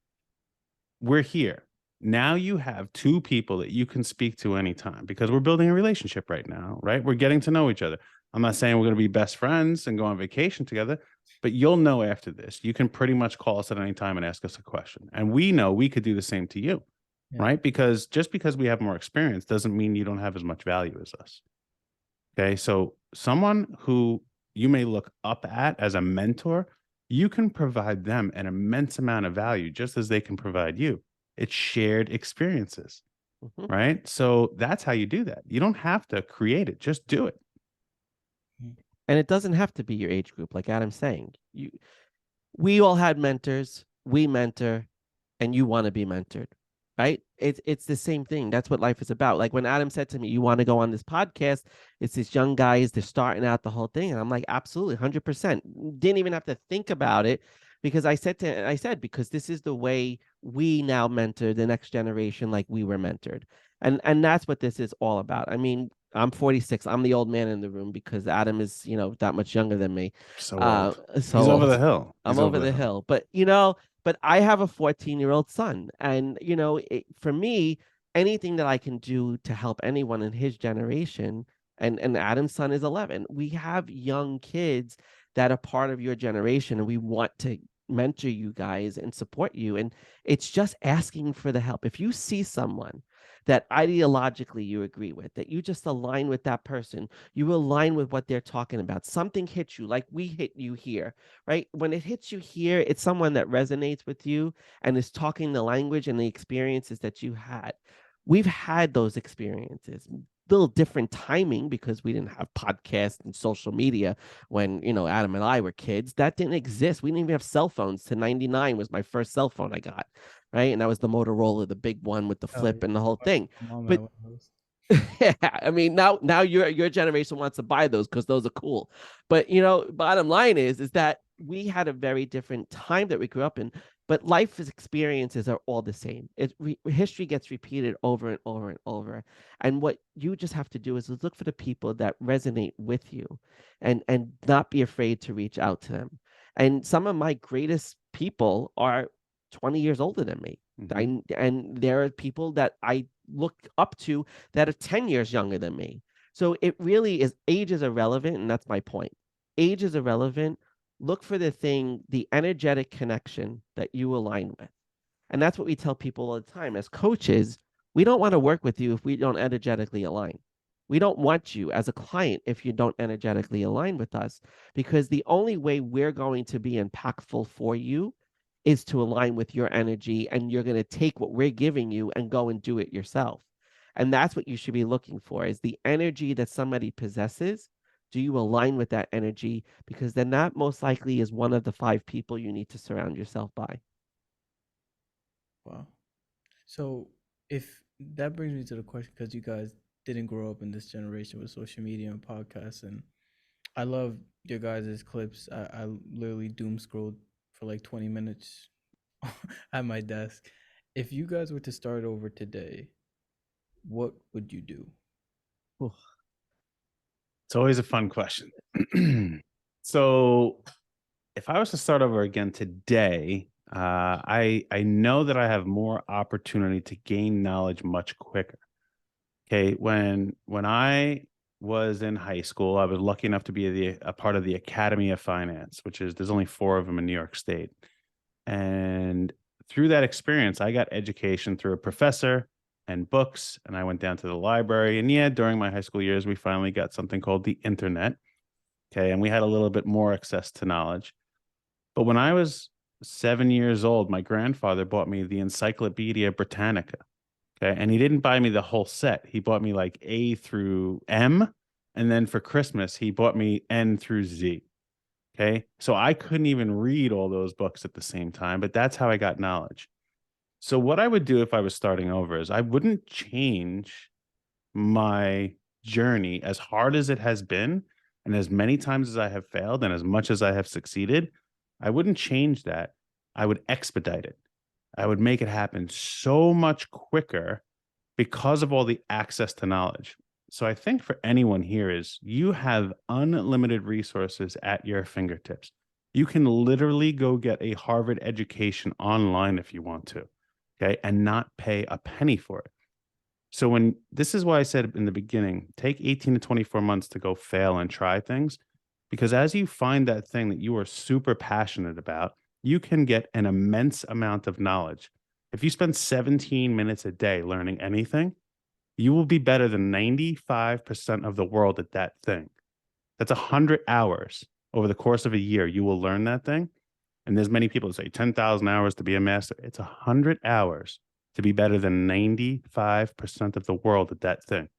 We're here. Now you have 2 people that you can speak to anytime because we're building a relationship right now, right? We're getting to know each other. I'm not saying we're going to be best friends and go on vacation together, but you'll know after this. You can pretty much call us at any time and ask us a question. And we know we could do the same to you, Yeah. right? Because just because we have more experience doesn't mean you don't have as much value as us. Okay. So, someone who you may look up at as a mentor, you can provide them an immense amount of value just as they can provide you. It's shared experiences, Mhm. right? So, that's how you do that. You don't have to create it, just do it. Mhm. And it doesn't have to be your age group, like Adam's saying. We all had mentors. We mentor, and you want to be mentored, right? It's the same thing. That's what life is about. Like when Adam said to me, "You want to go on this podcast?" It's these young guys. They're starting out the whole thing, and I'm like, absolutely, 100%. Didn't even have to think about it because I said because this is the way we now mentor the next generation, like we were mentored, and that's what this is all about. I mean, I'm 46. I'm the old man in the room because Adam is, that much younger than me. So old. So He's over old. the hill. I'm He's over over the the hill. hill. But I have a 14-year-old son. And, for me, anything that I can do to help anyone in his generation, and Adam's son is 11, we have young kids that are part of your generation, and we want to mentor you guys and support you. And it's just asking for the help. If you see someone that ideologically you agree with, that you just align with that person, you align with what they're talking about, something hits you like we hit you here, right? When it hits you here, it's someone that resonates with you and is talking the language and the experiences that you had. We've had those experiences. Little different timing because we didn't have podcasts and social media when Adam and I were kids. That didn't exist. We didn't even have cell phones. To 99 was my first cell phone I got, right? And that was the Motorola, the big one with the Oh flip yeah. and the whole My, thing. my mom had But one of those. yeah, I mean now your generation wants to buy those because those are cool. But bottom line is that we had a very different time that we grew up in, but life's experiences are all the same. History gets repeated over and over and over. And what you just have to do is look for the people that resonate with you and not be afraid to reach out to them. And some of my greatest people are 20 years older than me. Mhm. And there are people that I look up to that are 10 years younger than me. So it really is, age is irrelevant. And that's my point. Age is irrelevant. Look for the energetic connection that you align with. And that's what we tell people all the time. As coaches, we don't want to work with you if we don't energetically align. We don't want you as a client if you don't energetically align with us, because the only way we're going to be impactful for you is to align with your energy, and you're going to take what we're giving you and go and do it yourself. And that's what you should be looking for, is the energy that somebody possesses. Do you align with that energy? Because then that most likely is one of the 5 people you need to surround yourself by. Wow. So if that brings me to the question, because you guys didn't grow up in this generation with social media and podcasts, and I love your guys' clips. I literally doom scrolled for like 20 minutes at my desk. If you guys were to start over today, what would you do? Oof. It's always a fun question. So if I was to start over again today, I know that I have more opportunity to gain knowledge much quicker. Okay, when I was in high school, I was lucky enough to be a part of the Academy of Finance, which is there's only 4 of them in New York State. And through that experience, I got education through a professor and books. And I went down to the library. And yeah, during my high school years, we finally got something called the internet. Okay. And we had a little bit more access to knowledge. But when I was 7 years old, my grandfather bought me the Encyclopedia Britannica. Okay. And he didn't buy me the whole set. He bought me like A through M. And then for Christmas, he bought me N through Z. Okay. So I couldn't even read all those books at the same time, but that's how I got knowledge. So what I would do if I was starting over is I wouldn't change my journey as hard as it has been and as many times as I have failed and as much as I have succeeded. I wouldn't change that. I would expedite it. I would make it happen so much quicker because of all the access to knowledge. So I think for anyone here is you have unlimited resources at your fingertips. You can literally go get a Harvard education online if you want to, okay, and not pay a penny for it. So when this is why I said in the beginning, take 18 to 24 months to go fail and try things, because as you find that thing that you are super passionate about, you can get an immense amount of knowledge. If you spend 17 minutes a day learning anything, you will be better than 95% of the world at that thing. That's 100 hours over the course of a year. You will learn that thing. And there's many people that say 10,000 hours to be a master. It's 100 hours to be better than 95% of the world at that thing.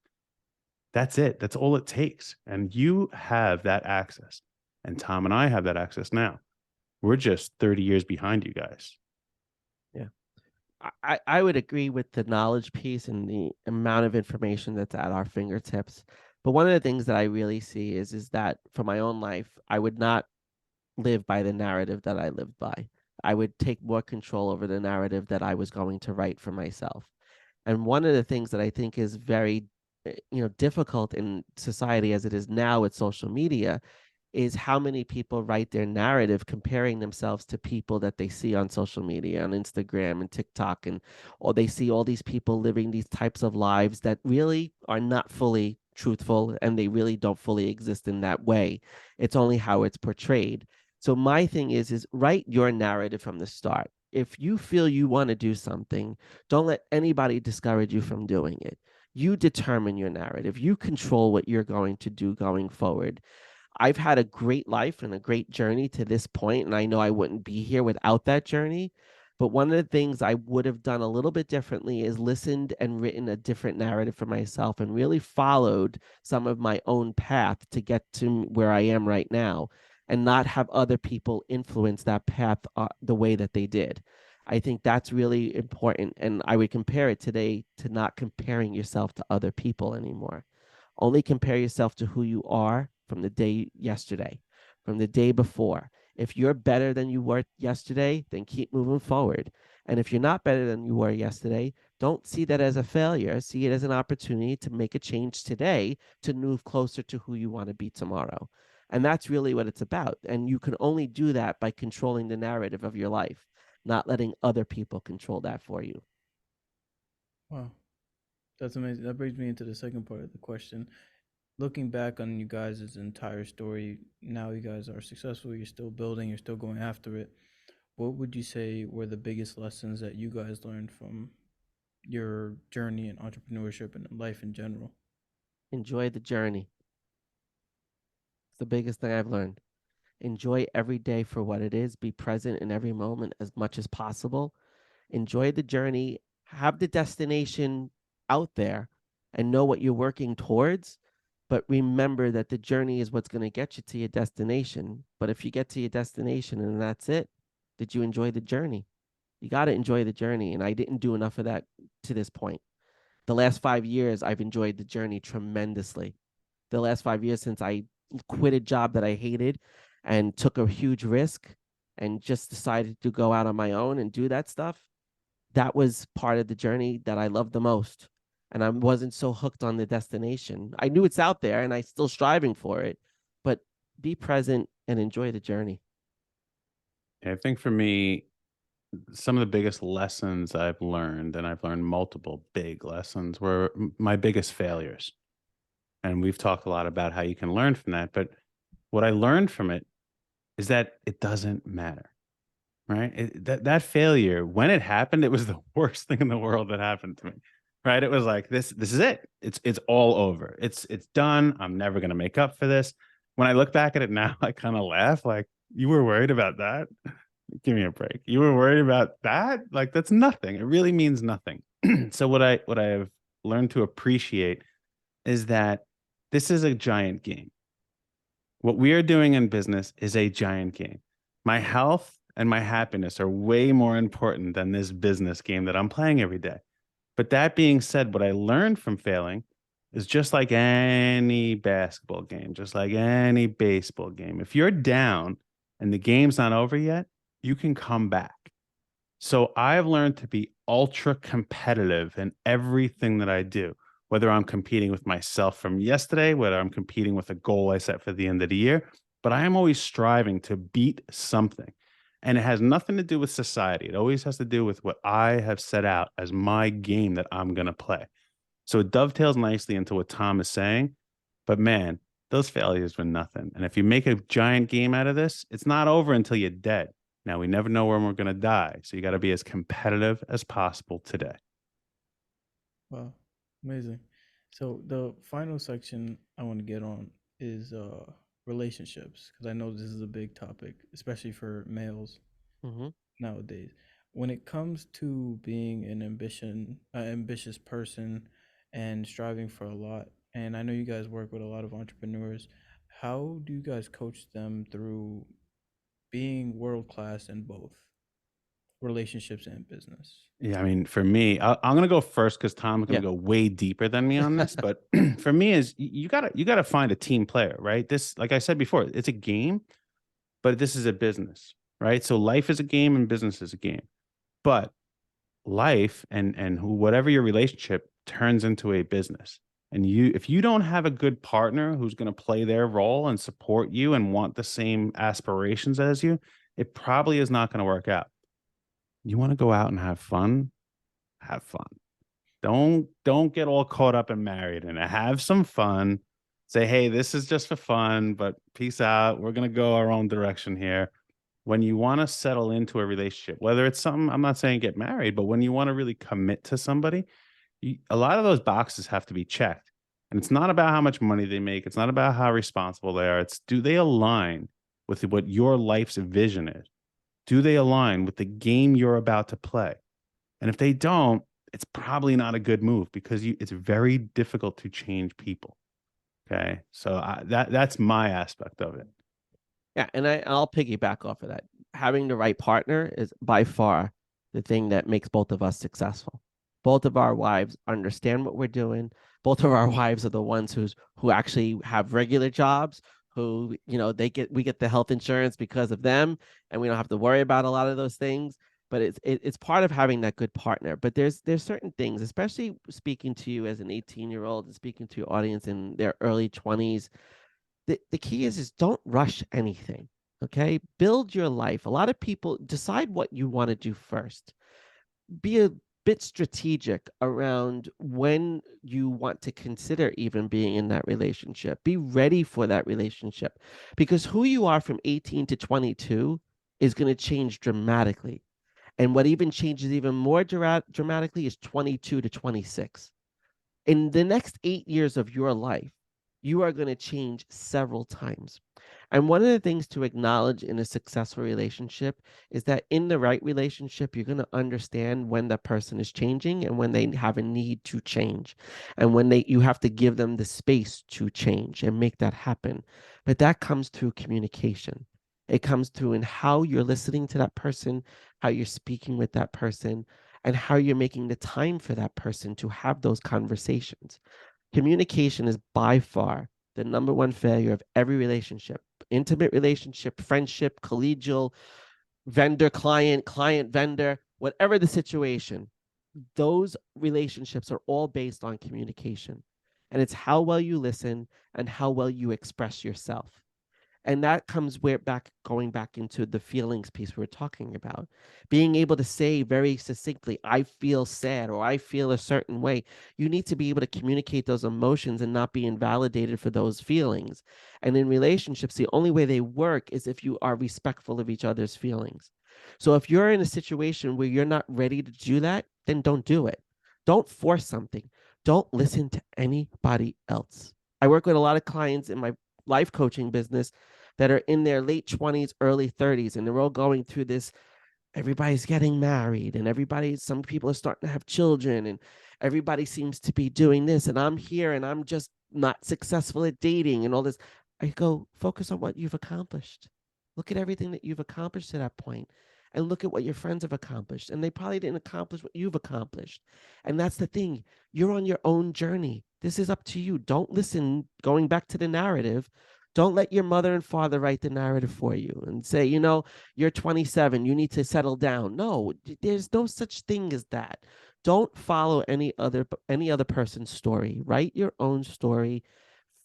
That's it. That's all it takes. And you have that access. And Tom and I have that access now. We're just 30 years behind you guys. Yeah. I would agree with the knowledge piece and the amount of information that's at our fingertips. But one of the things that I really see is that for my own life, I would not live by the narrative that I lived by. I would take more control over the narrative that I was going to write for myself. And one of the things that I think is very difficult in society as it is now with social media is how many people write their narrative comparing themselves to people that they see on social media, on Instagram and TikTok, and or they see all these people living these types of lives that really are not fully truthful, and they really don't fully exist in that way. It's only how it's portrayed. So my thing is write your narrative from the start. If you feel you want to do something, don't let anybody discourage you from doing it. You determine your narrative. You control what you're going to do going forward. I've had a great life and a great journey to this point, and I know I wouldn't be here without that journey. But one of the things I would have done a little bit differently is listened and written a different narrative for myself and really followed some of my own path to get to where I am right now, and not have other people influence that path the way that they did. I think that's really important. And I would compare it today to not comparing yourself to other people anymore. Only compare yourself to who you are from the day yesterday, from the day before. If you're better than you were yesterday, then keep moving forward. And if you're not better than you were yesterday, don't see that as a failure. See it as an opportunity to make a change today to move closer to who you want to be tomorrow. And that's really what it's about. And you can only do that by controlling the narrative of your life, not letting other people control that for you. Wow, that's amazing. That brings me into the second part of the question. Looking back on you guys' entire story, now you guys are successful, you're still building, you're still going after it. What would you say were the biggest lessons that you guys learned from your journey in entrepreneurship and in life in general? Enjoy the journey. It's the biggest thing I've learned. Enjoy every day for what it is. Be present in every moment as much as possible. Enjoy the journey. Have the destination out there and know what you're working towards. But remember that the journey is what's going to get you to your destination. But if you get to your destination and that's it, did you enjoy the journey? You got to enjoy the journey. And I didn't do enough of that to this point. The last 5 years, I've enjoyed the journey tremendously. The last 5 years since I quit a job that I hated and took a huge risk and just decided to go out on my own and do that stuff, that was part of the journey that I loved the most. And I wasn't so hooked on the destination. I knew it's out there and I still striving for it, but be present and enjoy the journey. I think for me, some of the biggest lessons I've learned, and I've learned multiple big lessons, were my biggest failures. And we've talked a lot about how you can learn from that. But what I learned from it is that it doesn't matter, right? That failure, when it happened, it was the worst thing in the world that happened to me, right? It was like this is it. It's all over. It's done. I'm never gonna make up for this. When I look back at it now, I kind of laugh. Like, you were worried about that? Give me a break. You were worried about that? Like, that's nothing. It really means nothing. So what I have learned to appreciate is that this is a giant game. What we are doing in business is a giant game. My health and my happiness are way more important than this business game that I'm playing every day. But that being said, what I learned from failing is just like any basketball game, just like any baseball game. If you're down and the game's not over yet, you can come back. So I've learned to be ultra competitive in everything that I do, whether I'm competing with myself from yesterday, whether I'm competing with a goal I set for the end of the year, but I am always striving to beat something. And it has nothing to do with society. It always has to do with what I have set out as my game that I'm going to play. So it dovetails nicely into what Tom is saying. But man, those failures were nothing. And if you make a giant game out of this, it's not over until you're dead. Now, we never know when we're going to die. So you got to be as competitive as possible today. Wow, amazing. So the final section I want to get on is relationships, because I know this is a big topic, especially for males Mm-hmm. nowadays. When it comes to being an ambitious person and striving for a lot, and I know you guys work with a lot of entrepreneurs, how do you guys coach them through being world class in both relationships and business? Yeah, I mean, for me, I'm gonna go first because Tom's gonna Yeah. go way deeper than me on this. But for me, is you gotta find a team player, right? This, like I said before, it's a game, but this is a business, right? So life is a game and business is a game. But life and whatever your relationship turns into a business. And you, if you don't have a good partner who's going to play their role and support you and want the same aspirations as you, it probably is not going to work out. You want to go out and have fun? Have fun. Don't get all caught up and married in it. Have some fun. Say, hey, this is just for fun, but peace out. We're gonna go our own direction here. When you want to settle into a relationship, whether it's something, I'm not saying get married, but when you want to really commit to somebody, a lot of those boxes have to be checked. And it's not about how much money they make. It's not about how responsible they are. It's, do they align with what your life's vision is? Do they align with the game you're about to play? And if they don't, it's probably not a good move because it's very difficult to change people. Okay, so that's my aspect of it. Yeah, and I'll piggyback off of that. Having the right partner is by far the thing that makes both of us successful. Both of our wives understand what we're doing. Both of our wives are the ones who actually have regular jobs, who, we get the health insurance because of them, and we don't have to worry about a lot of those things. But it's part of having that good partner. But there's certain things, especially speaking to you as an 18-year-old and speaking to your audience in their early 20s, the key is don't rush anything. Okay, build your life. A lot of people decide what you want to do first. Be a bit strategic around when you want to consider even being in that relationship. Be ready for that relationship, because who you are from 18 to 22 is going to change dramatically. And what even changes even more dramatically is 22 to 26. In the next 8 years of your life, you are going to change several times. And one of the things to acknowledge in a successful relationship is that in the right relationship, you're going to understand when that person is changing and when they have a need to change. And when you have to give them the space to change and make that happen. But that comes through communication. It comes through in how you're listening to that person, how you're speaking with that person, and how you're making the time for that person to have those conversations. Communication is by far the number one failure of every relationship, intimate relationship, friendship, collegial, vendor, client, client, vendor, whatever the situation. Those relationships are all based on communication. And it's how well you listen and how well you express yourself. And that comes where back going back into the feelings piece we were talking about. Being able to say very succinctly, I feel sad or I feel a certain way. You need to be able to communicate those emotions and not be invalidated for those feelings. And in relationships, the only way they work is if you are respectful of each other's feelings. So if you're in a situation where you're not ready to do that, then don't do it. Don't force something. Don't listen to anybody else. I work with a lot of clients in my life coaching business that are in their late 20s, early 30s, and they're all going through this. Everybody's getting married, and some people are starting to have children, and everybody seems to be doing this. And I'm here, and I'm just not successful at dating and all this. I go, focus on what you've accomplished. Look at everything that you've accomplished to that point, and look at what your friends have accomplished. And they probably didn't accomplish what you've accomplished. And that's the thing. You're on your own journey. This is up to you. Don't listen, going back to the narrative. Don't let your mother and father write the narrative for you and say, you're 27, you need to settle down. No, there's no such thing as that. Don't follow any other person's story. Write your own story.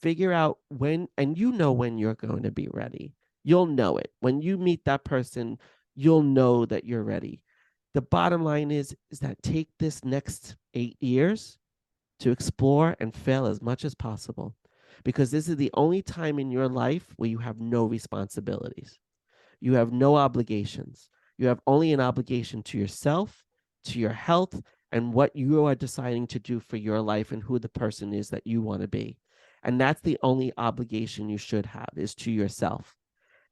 Figure out when, and when you're going to be ready. You'll know it. When you meet that person, you'll know that you're ready. The bottom line is that take this next 8 years to explore and fail as much as possible, because this is the only time in your life where you have no responsibilities. You have no obligations. You have only an obligation to yourself, to your health, and what you are deciding to do for your life and who the person is that you want to be. And that's the only obligation you should have, is to yourself.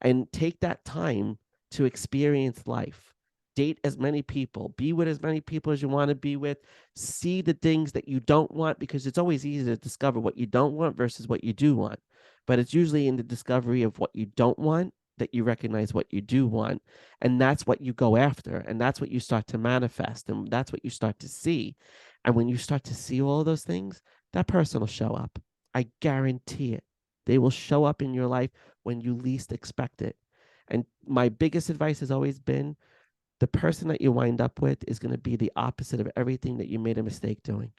And take that time to experience life. Date as many people, be with as many people as you want to be with, see the things that you don't want, because it's always easy to discover what you don't want versus what you do want. But it's usually in the discovery of what you don't want that you recognize what you do want. And that's what you go after. And that's what you start to manifest. And that's what you start to see. And when you start to see all of those things, that person will show up. I guarantee it. They will show up in your life when you least expect it. And my biggest advice has always been, the person that you wind up with is going to be the opposite of everything that you made a mistake doing.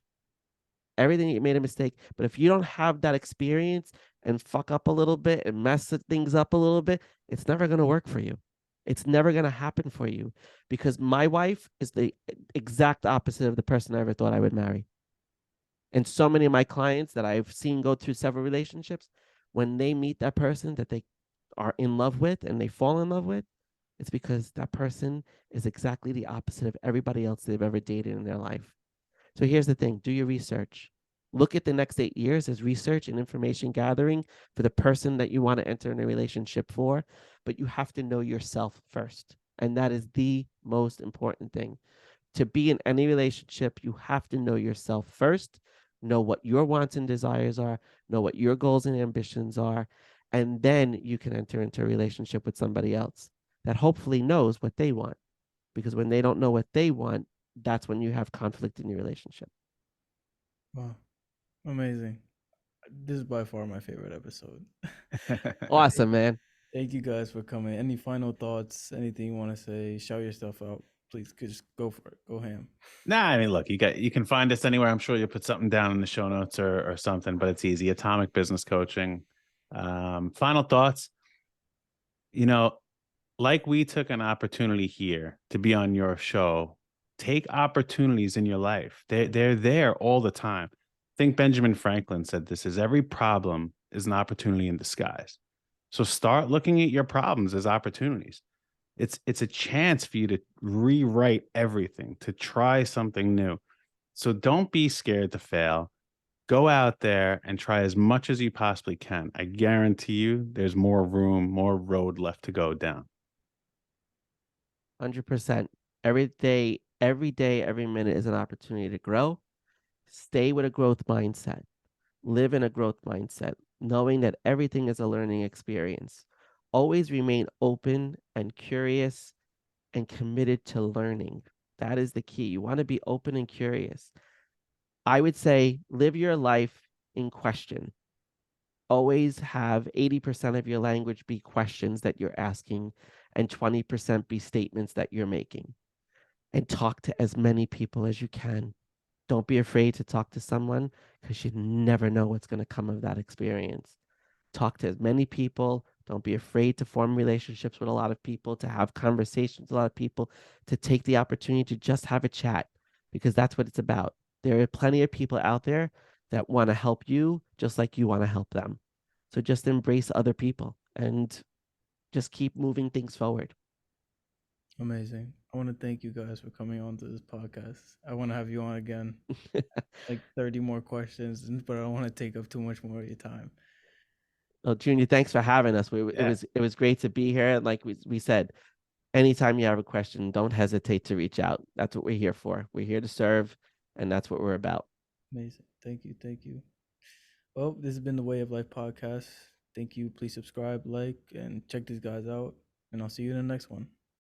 Everything that you made a mistake. But if you don't have that experience and fuck up a little bit and mess things up a little bit, it's never going to work for you. It's never going to happen for you, because my wife is the exact opposite of the person I ever thought I would marry. And so many of my clients that I've seen go through several relationships, when they meet that person that they are in love with and they fall in love with, it's because that person is exactly the opposite of everybody else they've ever dated in their life. So here's the thing, do your research. Look at the next 8 years as research and information gathering for the person that you want to enter in a relationship for, but you have to know yourself first. And that is the most important thing. To be in any relationship, you have to know yourself first, know what your wants and desires are, know what your goals and ambitions are, and then you can enter into a relationship with somebody else that hopefully knows what they want. Because when they don't know what they want, that's when you have conflict in your relationship. Wow, amazing. This is by far my favorite episode. Awesome, man. Thank you guys for coming. Any final thoughts? Anything you want to say? Shout yourself out. Please, just go for it. Go ham. Nah, I mean, look, you can find us anywhere. I'm sure you'll put something down in the show notes or something, but it's easy. Atomic Business Coaching. Final thoughts. You know, like we took an opportunity here to be on your show, take opportunities in your life. They're there all the time. I think Benjamin Franklin said this: is every problem is an opportunity in disguise. So start looking at your problems as opportunities. It's a chance for you to rewrite everything, to try something new. So don't be scared to fail. Go out there and try as much as you possibly can. I guarantee you there's more room, more road left to go down. 100%. Every day, every minute is an opportunity to grow. Stay with a growth mindset. Live in a growth mindset, knowing that everything is a learning experience. Always remain open and curious and committed to learning. That is the key. You want to be open and curious. I would say live your life in question. Always have 80% of your language be questions that you're asking and 20% be statements that you're making. And talk to as many people as you can. Don't be afraid to talk to someone because you never know what's going to come of that experience. Talk to as many people. Don't be afraid to form relationships with a lot of people, to have conversations with a lot of people, to take the opportunity to just have a chat because that's what it's about. There are plenty of people out there that want to help you just like you want to help them. So just embrace other people and just keep moving things forward. Amazing. I want to thank you guys for coming on to this podcast. I want to have you on again, like 30 more questions, but I don't want to take up too much more of your time. Well, Junior, thanks for having us. Yeah. It was great to be here. And like we said, anytime you have a question, don't hesitate to reach out. That's what we're here for. We're here to serve, and that's what we're about. Amazing. Thank you. Thank you. Well, this has been the Way of Life podcast. Thank you. Please subscribe, like, and check these guys out. And I'll see you in the next one.